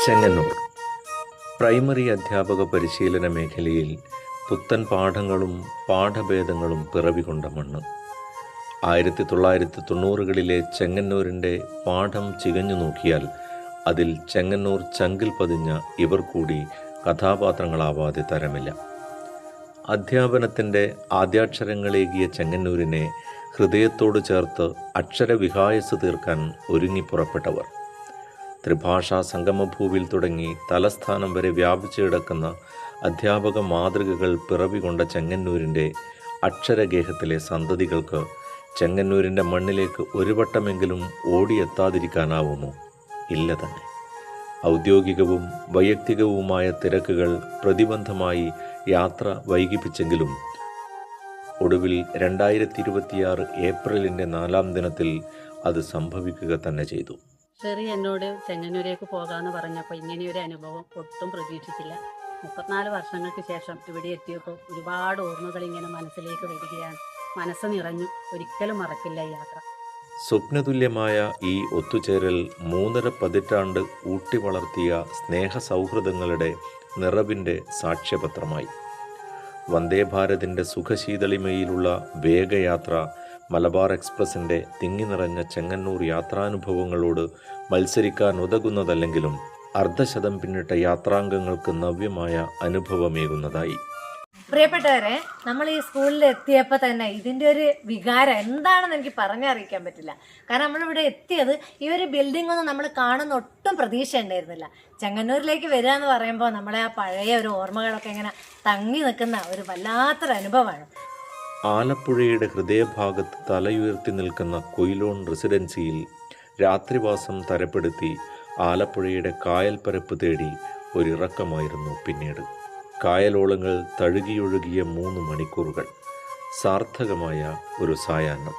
Chengannur primary അധ്യാപക പരിശീലന മേഖലയിൽ പുത്തൻ പാഠങ്ങളും പാഠഭേദങ്ങളും പിറവികൊണ്ട മണ്ണ്. 1990കളിലെ ചെങ്ങന്നൂരിൻ്റെ പാഠം ചികഞ്ഞു നോക്കിയാൽ അതിൽ ചെങ്ങന്നൂർ ചങ്കിൽ പതിഞ്ഞ ഇവർ കൂടി കഥാപാത്രങ്ങളാവാതെ തരമില്ല. അധ്യാപനത്തിൻ്റെ ആദ്യാക്ഷരങ്ങളേകിയ ചെങ്ങന്നൂരിനെ ഹൃദയത്തോട് ചേർത്ത് അക്ഷരവിഹായസ് തീർക്കാൻ ഒരുങ്ങിപ്പുറപ്പെട്ടവർ. ത്രിഭാഷാ സംഗമഭൂവിൽ തുടങ്ങി തലസ്ഥാനം വരെ വ്യാപിച്ചു കിടക്കുന്ന അധ്യാപക മാതൃകകൾ പിറവികൊണ്ട ചെങ്ങന്നൂരിൻ്റെ അക്ഷരഗേഹത്തിലെ സന്തതികൾക്ക് ചെങ്ങന്നൂരിൻ്റെ മണ്ണിലേക്ക് ഒരു വട്ടമെങ്കിലും ഓടിയെത്താതിരിക്കാനാവുമോ? ഇല്ല തന്നെ. ഔദ്യോഗികവും വൈയക്തികവുമായ തിരക്കുകൾ പ്രതിബന്ധമായി യാത്ര വൈകിപ്പിച്ചെങ്കിലും ഒടുവിൽ 2026 ഏപ്രിലിൻ്റെ 4-ാം ദിനത്തിൽ അത് സംഭവിക്കുക തന്നെ ചെയ്തു. ചെറിയ എന്നോട് ചെങ്ങന്നൂരേക്ക് പോകാമെന്ന് പറഞ്ഞപ്പോൾ ഇങ്ങനെയൊരു അനുഭവം ഒട്ടും പ്രതീക്ഷിച്ചില്ല. 34 വർഷങ്ങൾക്ക് ശേഷം ഇവിടെ എത്തിയപ്പോൾ ഒരുപാട് ഓർമ്മകൾ ഇങ്ങനെ മനസ്സിലേക്ക് വരികയാണ്. മനസ്സ് നിറഞ്ഞു. ഒരിക്കലും മറക്കില്ല ഈ യാത്ര. സ്വപ്നതുല്യമായ ഈ ഒത്തുചേരൽ 3.5 പതിറ്റാണ്ട് ഊട്ടി വളർത്തിയ സ്നേഹ സൗഹൃദങ്ങളുടെ നിറവിൻ്റെ സാക്ഷ്യപത്രമായി. വന്ദേ ഭാരതിൻ്റെ സുഖശീതളിമയിലുള്ള വേഗയാത്ര മലബാർ എക്സ്പ്രസിൻ്റെ തിങ്ങി നിറഞ്ഞ ചെങ്ങന്നൂർ യാത്രാനുഭവങ്ങളോട് മത്സരിക്കാൻ ഉതകുന്നതല്ലെങ്കിലും അർദ്ധശതം പിന്നിട്ട യാത്രാംഗങ്ങൾക്ക് നവ്യമായ അനുഭവമേകുന്നതായി. പ്രിയപ്പെട്ടവരെ, നമ്മൾ ഈ സ്കൂളിൽ എത്തിയപ്പോൾ തന്നെ ഇതിൻ്റെ ഒരു വികാരം എന്താണെന്ന് എനിക്ക് പറഞ്ഞറിയിക്കാൻ പറ്റില്ല. കാരണം നമ്മളിവിടെ എത്തിയത് ഈ ഒരു ബിൽഡിംഗ് ഒന്നും നമ്മൾ കാണുന്ന ഒട്ടും പ്രതീക്ഷ ഉണ്ടായിരുന്നില്ല. ചെങ്ങന്നൂരിലേക്ക് വരിക എന്ന് പറയുമ്പോൾ നമ്മളെ ആ പഴയ ഒരു ഓർമ്മകളൊക്കെ ഇങ്ങനെ തങ്ങി നിൽക്കുന്ന ഒരു വല്ലാത്തൊരു അനുഭവമാണ്. ആലപ്പുഴയുടെ ഹൃദയഭാഗത്ത് തലയുയർത്തി നിൽക്കുന്ന കൊയിലോൺ റെസിഡൻസിയിൽ രാത്രിവാസം തരപ്പെടുത്തി ആലപ്പുഴയുടെ കായൽപ്പരപ്പ് തേടി ഒരിറക്കമായിരുന്നു പിന്നീട്. കായലോളങ്ങൾ തഴുകിയൊഴുകിയ 3 മണിക്കൂറുകൾ, സാർത്ഥകമായ ഒരു സായാഹ്നം.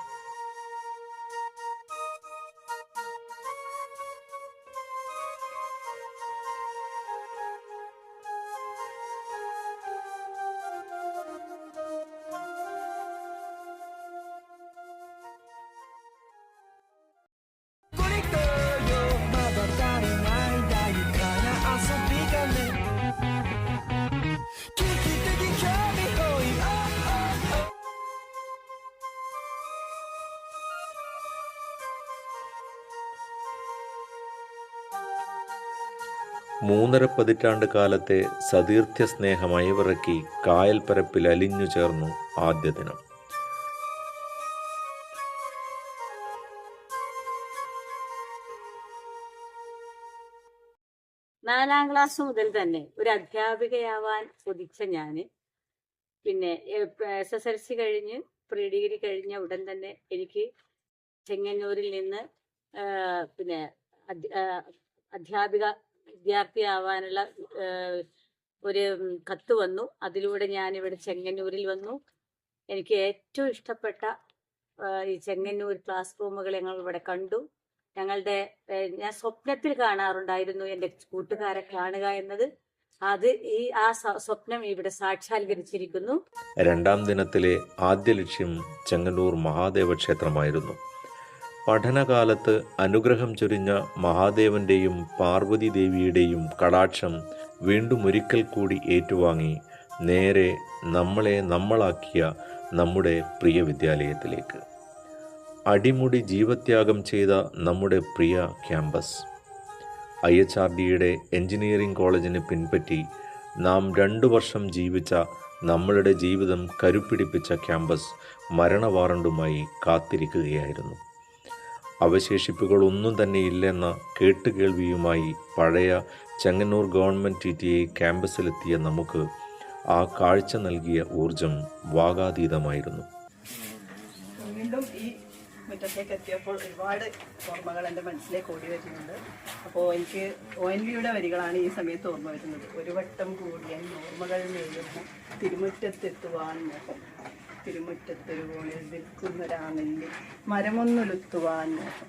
മൂന്നര പതിറ്റാണ്ട് കാലത്തെ സതീർത്ഥ്യ സ്നേഹമയവിറക്കി കായൽപ്പരപ്പിൽ അലിഞ്ഞു ചേർന്നു ആദ്യ ദിനം. നാലാം ക്ലാസ് മുതൽ തന്നെ ഒരു അധ്യാപികയാവാൻ കൊതിച്ച ഞാൻ പിന്നെ SSLC കഴിഞ്ഞ് പ്രീ ഡിഗ്രി കഴിഞ്ഞ ഉടൻ തന്നെ എനിക്ക് ചെങ്ങന്നൂരിൽ നിന്ന് പിന്നെ അധ്യാപിക വിദ്യാർത്ഥിയാവാനുള്ള ഒരു കത്ത് വന്നു. അതിലൂടെ ഞാനിവിടെ ചെങ്ങന്നൂരിൽ വന്നു. എനിക്ക് ഏറ്റവും ഇഷ്ടപ്പെട്ട ഈ ചെങ്ങന്നൂർ ക്ലാസ് റൂമുകൾ ഞങ്ങൾ ഇവിടെ കണ്ടു. ഞാൻ സ്വപ്നത്തിൽ കാണാറുണ്ടായിരുന്നു എൻ്റെ കൂട്ടുകാരെ കാണുക എന്നത്. അത് ആ സ്വപ്നം ഇവിടെ സാക്ഷാത്കരിച്ചിരിക്കുന്നു. 2-ാം ദിനത്തിലെ ആദ്യ ലക്ഷ്യം ചെങ്ങന്നൂർ മഹാദേവ ക്ഷേത്രമായിരുന്നു. പഠനകാലത്ത് അനുഗ്രഹം ചൊരിഞ്ഞ മഹാദേവന്റെയും പാർവതി ദേവിയുടെയും കടാക്ഷം വീണ്ടും ഒരിക്കൽ കൂടി ഏറ്റുവാങ്ങി നേരെ നമ്മളെ നമ്മളാക്കിയ നമ്മുടെ പ്രിയ വിദ്യാലയത്തിലേക്ക്. അടിമുടി ജീവത്യാഗം ചെയ്ത നമ്മുടെ പ്രിയ ക്യാമ്പസ്. IHRDയുടെ എഞ്ചിനീയറിംഗ് കോളേജിന് പിൻപറ്റി നാം 2 വർഷം ജീവിച്ച നമ്മളുടെ ജീവിതം കരുപ്പിടിപ്പിച്ച ക്യാമ്പസ് മരണ വാറണ്ടുമായി കാത്തിരിക്കുകയായിരുന്നു. അവശേഷിപ്പുകളൊന്നും തന്നെ ഇല്ലെന്ന കേട്ടുകേൾവിയുമായി പഴയ ചെങ്ങന്നൂർ ഗവൺമെൻറ് TTI ക്യാമ്പസിലെത്തിയ നമുക്ക് ആ കാഴ്ച നൽകിയ ഊർജം വാഗാതീതമായിരുന്നു. വീണ്ടും ഈ മുറ്റത്തേക്ക് എത്തിയപ്പോൾ ഒരുപാട് ഓർമ്മകൾ എൻ്റെ മനസ്സിലേക്ക് ഓടി വരുന്നുണ്ട്. അപ്പോൾ എനിക്ക് ONVയുടെ വരികളാണ് ഈ സമയത്ത് ഓർമ്മ വരുന്നത്. ഒരു വട്ടം കൂടിയ ഓർമ്മകൾ നേരുന്നു തിരുമുറ്റത്തെത്തുവാൻ മോഹം, തിരുമുറ്റത്തൊരു കോണിൽ നിൽക്കുന്നൊരാണെങ്കിൽ മരമൊന്നുലുത്തുവാൻ മോഹം.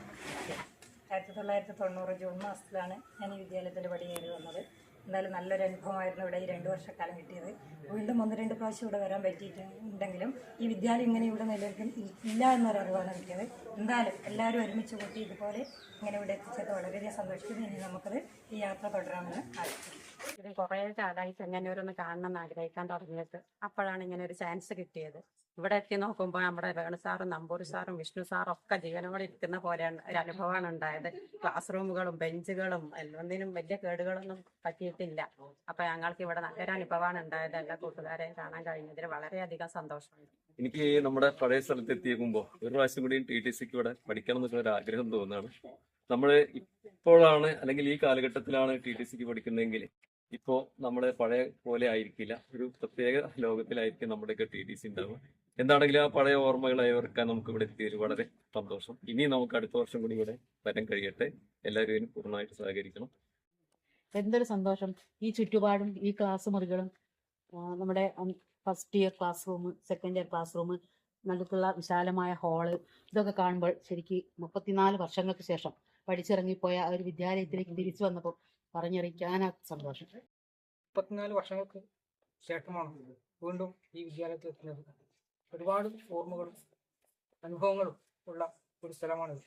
1990 ജൂൺ മാസത്തിലാണ് ഞാൻ ഈ വിദ്യാലയത്തിൽ പടിയേറി വന്നത്. എന്തായാലും നല്ലൊരു അനുഭവമായിരുന്നു ഇവിടെ ഈ 2 വർഷക്കാലം കിട്ടിയത്. വീണ്ടും 1-2 പ്രാവശ്യം ഇവിടെ വരാൻ പറ്റിയിട്ടുണ്ടെങ്കിലും ഈ വിദ്യാലയം ഇങ്ങനെ ഇവിടെ ഇല്ല എന്നൊരറിവാണ് കിട്ടിയത്. എന്തായാലും എല്ലാവരും ഒരുമിച്ച് കൂട്ടി ഇതുപോലെ ഇങ്ങനെ ഇവിടെ എത്തിച്ചത് വളരെയധികം സന്തോഷിക്കുന്നു. ഇനി നമുക്കത് ഈ യാത്ര തുടരാമെന്ന് ആഗ്രഹിക്കുന്നു. ഇത് കുറേ കാലമായി ചെങ്ങന്നൂരൊന്ന് കാണണം എന്ന് ആഗ്രഹിക്കാൻ തുടങ്ങിയിട്ട് അപ്പോഴാണ് ഇങ്ങനെ ഒരു ചാൻസ് കിട്ടിയത്. ഇവിടെ എത്തി നോക്കുമ്പോൾ നമ്മുടെ വേണു സാറും നമ്പൂരി സാറും വിഷ്ണു സാറും ഒക്കെ ജീവനോടെ ഇരിക്കുന്ന പോലെയാണ് ഒരു അനുഭവമാണ് ഉണ്ടായത്. ക്ലാസ് റൂമുകളും ബെഞ്ചുകളും ഒന്നിനും വലിയ കേടുകളൊന്നും പറ്റിയിട്ടില്ല. അപ്പൊ ഞങ്ങൾക്ക് ഇവിടെ നല്ലൊരു അനുഭവമാണ് ഉണ്ടായത്. എല്ലാ കൂട്ടുകാരെയും കാണാൻ കഴിഞ്ഞതിൽ വളരെയധികം സന്തോഷമുണ്ട്. എനിക്ക് നമ്മുടെ പഴയ സ്ഥലത്ത് എത്തിയേക്കുമ്പോൾ ഒരു പ്രാവശ്യം കൂടി TTCക്ക് ഇവിടെ പഠിക്കണം എന്നൊക്കെ ഒരു ആഗ്രഹം തോന്നുകയാണ്. നമ്മൾ ഇപ്പോഴാണ് അല്ലെങ്കിൽ ഈ കാലഘട്ടത്തിലാണ് TTCക്ക് പഠിക്കുന്നതെങ്കിൽ ഇപ്പോൾ നമ്മളെ പഴയ പോലെ ആയിരിക്കില്ല, ഒരു പ്രത്യേക ലോകത്തിലായിരിക്കും നമ്മുടെയൊക്കെ TTC ഉണ്ടാവുക. എന്താണെങ്കിലും ആ പഴയ ഓർമ്മകൾ അയവർക്കാൻ നമുക്ക് ഇവിടെ എത്തിയതിൽ വളരെ സന്തോഷം. ഇനി നമുക്ക് അടുത്ത വർഷം കൂടി ഇവിടെ വരാൻ കഴിയട്ടെ. എല്ലാവരും ഇതിന് പൂർണ്ണമായിട്ട് സഹകരിക്കണം. എന്തൊരു സന്തോഷം! ഈ ചുറ്റുപാടും ഈ ക്ലാസ് മുറികളും നമ്മുടെ first year class room, second year class room, നടുക്കുള്ള വിശാലമായ ഹാള്, ഇതൊക്കെ കാണുമ്പോൾ ശരിക്കും 34 വർഷങ്ങൾക്ക് ശേഷം പഠിച്ചിറങ്ങിപ്പോയ ആ ഒരു വിദ്യാലയത്തിലേക്ക് തിരിച്ചു വന്നപ്പോൾ പറഞ്ഞറിയിക്കാനാ സന്തോഷം. 34 വർഷങ്ങൾക്ക് ശേഷമാണ് വീണ്ടും ഈ വിദ്യാലയത്തിൽ എത്തുന്നത്. ഒരുപാട് ഓർമ്മകളും അനുഭവങ്ങളും ഉള്ള ഒരു സ്ഥലമാണിത്.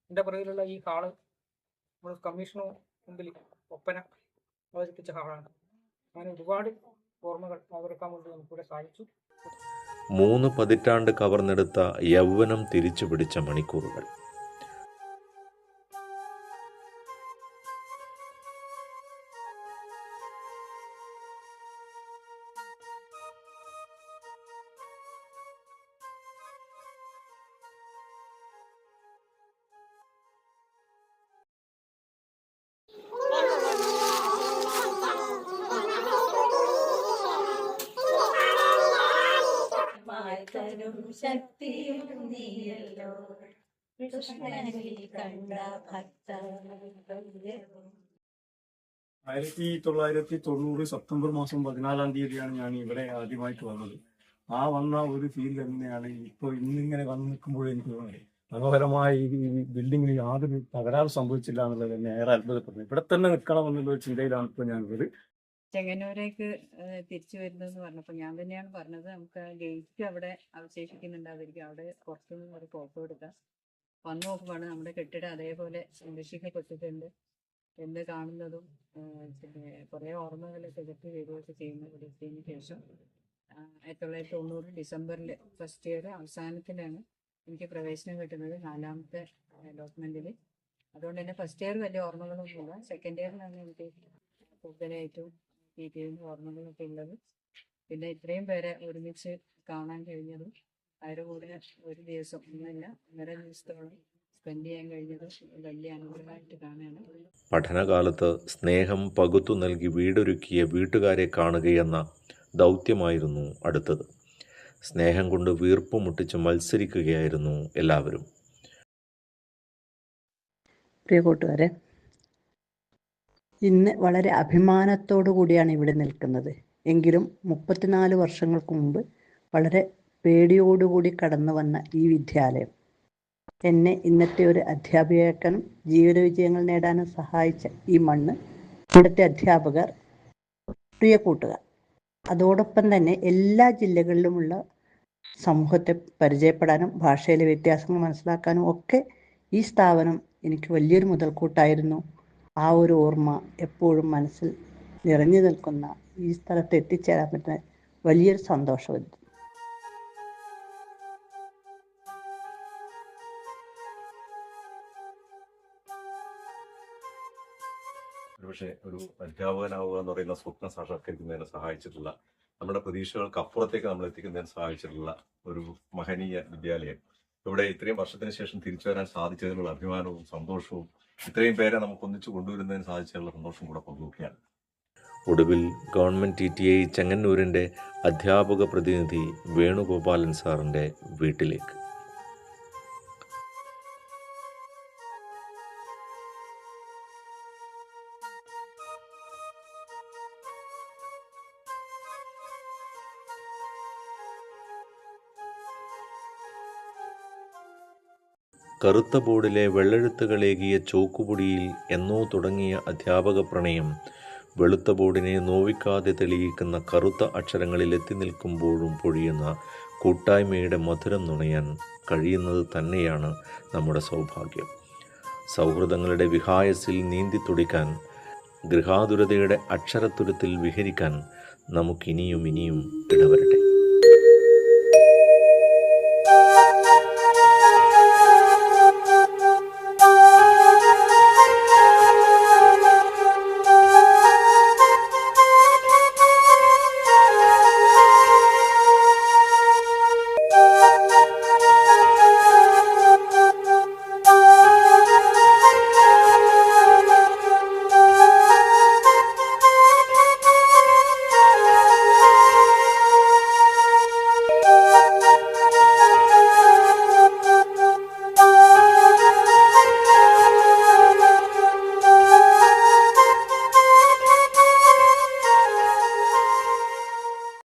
എൻ്റെ പുറകിലുള്ള ഈ ഹാള് നമ്മൾ കമ്മീഷണർ മുമ്പിൽ ഒപ്പന അവതരിപ്പിച്ച ഹാളാണ്. അങ്ങനെ ഒരുപാട് ഓർമ്മകൾ പകർക്കാൻ വേണ്ടി നമുക്കിവിടെ സാധിച്ചു. 3 പതിറ്റാണ്ട് കവർന്നെടുത്ത യൗവനം തിരിച്ചു പിടിച്ച മണിക്കൂറുകൾ. ശക്തിയും നീയല്ലോ കൃഷ്ണനിൽ കണ്ട ഭക്ത 1990 സെപ്റ്റംബർ മാസം 14-ാം തീയതിയാണ് ഞാൻ ഇവിടെ ആദ്യമായിട്ട് വന്നത്. ആ വന്ന ഒരു ഫീൽ തന്നെയാണ് ഇപ്പോൾ ഇന്നിങ്ങനെ വന്ന് നിൽക്കുമ്പോൾ എനിക്ക് തോന്നുന്നത്. മനോഹരമായ ഈ ബിൽഡിങ്ങിന് യാതൊരു തകരാറ് സംഭവിച്ചില്ല എന്നുള്ളത് തന്നെ ഏറെ അത്ഭുതപ്പെടുന്നു. ഇവിടെ തന്നെ നിൽക്കണം എന്നുള്ള ചിന്തയിലാണ് ഇപ്പോൾ ഞാനുള്ളത്. ചെങ്ങന്നൂരേക്ക് തിരിച്ചു വരുന്നതെന്ന് പറഞ്ഞപ്പോൾ ഞാൻ തന്നെയാണ് പറഞ്ഞത്, നമുക്ക് ഗേറ്റ് അവിടെ അവശേഷിക്കുന്നുണ്ടായിരിക്കും, അവിടെ പുറത്തുനിന്ന് ഒരു ഫോട്ടോ എടുക്കാം. വന്നു നോക്കുമ്പോഴാണ് നമ്മുടെ കെട്ടിടം അതേപോലെ സംരക്ഷിക്കപ്പെട്ടിട്ടുണ്ട് എന്ന് കാണുന്നതും പിന്നെ കുറേ ഓർമ്മകൾ തികട്ടി വരികയൊക്കെ ചെയ്യുന്ന ഇവിടെ എത്തിയതിന് ശേഷം 1990 ഡിസംബറിൽ ഫസ്റ്റ് ഇയർ അവസാനത്തിലാണ് എനിക്ക് പ്രവേശനം കിട്ടുന്നത് 4ാമത്തെ അലോട്ട്മെൻറ്റിൽ. അതുകൊണ്ട് തന്നെ ഫസ്റ്റ് ഇയർ വലിയ ഓർമ്മകളൊന്നുമില്ല. സെക്കൻഡ് ഇയറിലാണ് എനിക്ക് കൂടുതലായിട്ടും ഓർമ്മകളൊക്കെ ഉള്ളത്. പിന്നെ ഇത്രയും പേരെ ഒരുമിച്ച് കാണാൻ കഴിഞ്ഞതും അവരുടെ കൂടെ ഒരു ദിവസം ഒന്നല്ല 1.5 ദിവസത്തോളം സ്പെൻഡ് ചെയ്യാൻ കഴിഞ്ഞതും വലിയ അനുഗ്രഹമായിട്ട് കാണുകയാണ്. പഠനകാലത്ത് സ്നേഹം പകുത്തു നൽകി വീടൊരുക്കിയ വീട്ടുകാരെ കാണുകയെന്ന ദൗത്യമായിരുന്നു അടുത്തത്. സ്നേഹം കൊണ്ട് വീർപ്പ് മുട്ടിച്ച് മത്സരിക്കുകയായിരുന്നു എല്ലാവരും. പ്രിയ കൂട്ടുകാരെ, ഇന്ന് വളരെ അഭിമാനത്തോടു കൂടിയാണ് ഇവിടെ നിൽക്കുന്നത്. എങ്കിലും 34 വർഷങ്ങൾക്ക് മുമ്പ് വളരെ പേടിയോടുകൂടി കടന്നു വന്ന ഈ വിദ്യാലയം എന്നെ ഇന്നത്തെ ഒരു അധ്യാപികയാക്കാനും ജീവിത വിജയങ്ങൾ നേടാനും സഹായിച്ച ഈ മണ്ണ്, ഇവിടുത്തെ അധ്യാപകർ, പ്രിയ കൂട്ടുകാർ, അതോടൊപ്പം തന്നെ എല്ലാ ജില്ലകളിലുമുള്ള സമൂഹത്തെ പരിചയപ്പെടാനും ഭാഷയിലെ വ്യത്യാസങ്ങൾ മനസ്സിലാക്കാനും ഒക്കെ ഈ സ്ഥാപനം എനിക്ക് വലിയൊരു മുതൽക്കൂട്ടായിരുന്നു. ആ ഒരു ഓർമ്മ എപ്പോഴും മനസ്സിൽ നിറഞ്ഞു നിൽക്കുന്ന ഈ സ്ഥലത്ത് എത്തിച്ചേരാൻ പറ്റുന്ന വലിയൊരു സന്തോഷമുണ്ട്. ഒരുപക്ഷെ ഒരു അധ്യാപകനാവുക എന്ന് പറയുന്ന സ്വപ്നം സാക്ഷാത്കരിക്കുന്നതിന് സഹായിച്ചിട്ടുള്ള, നമ്മുടെ പ്രതീക്ഷകൾക്ക് അപ്പുറത്തേക്ക് നമ്മൾ എത്തിക്കുന്നതിന് സഹായിച്ചിട്ടുള്ള ഒരു മഹനീയ വിദ്യാലയം ഇവിടെ ഇത്രയും വർഷത്തിന് ശേഷം തിരിച്ചു വരാൻ സാധിച്ചതിനുള്ള അഭിമാനവും സന്തോഷവും ഇത്രയും പേരെ നമുക്ക് ഒന്നിച്ചു കൊണ്ടുവരുന്നതിന് സാധിച്ചതിനുള്ള സന്തോഷം കൂടെ പങ്കുവയ്ക്കുകയാണ്. ഒടുവിൽ ഗവൺമെൻറ് TTI ചെങ്ങന്നൂരിൻ്റെ അധ്യാപക പ്രതിനിധി വേണുഗോപാലൻ സാറിൻ്റെ വീട്ടിലേക്ക്. കറുത്ത ബോർഡിലെ വെള്ളെഴുത്തുകളേകിയ ചോക്കുപൊടിയിൽ എന്നോ തുടങ്ങിയ അധ്യാപക പ്രണയം വെളുത്ത ബോർഡിനെ നോവിക്കാതെ തെളിയിക്കുന്ന കറുത്ത അക്ഷരങ്ങളിൽ എത്തി നിൽക്കുമ്പോഴും പൊഴിയുന്ന കൂട്ടായ്മയുടെ മധുരം നുണയാൻ കഴിയുന്നത് തന്നെയാണ് നമ്മുടെ സൗഭാഗ്യം. സൗഹൃദങ്ങളുടെ വിഹായസിൽ നീന്തി തുടിക്കാൻ, ഗൃഹാതുരതയുടെ അക്ഷരത്തുരത്തിൽ വിഹരിക്കാൻ നമുക്കിനിയും ഇനിയും ഇടവരട്ടെ.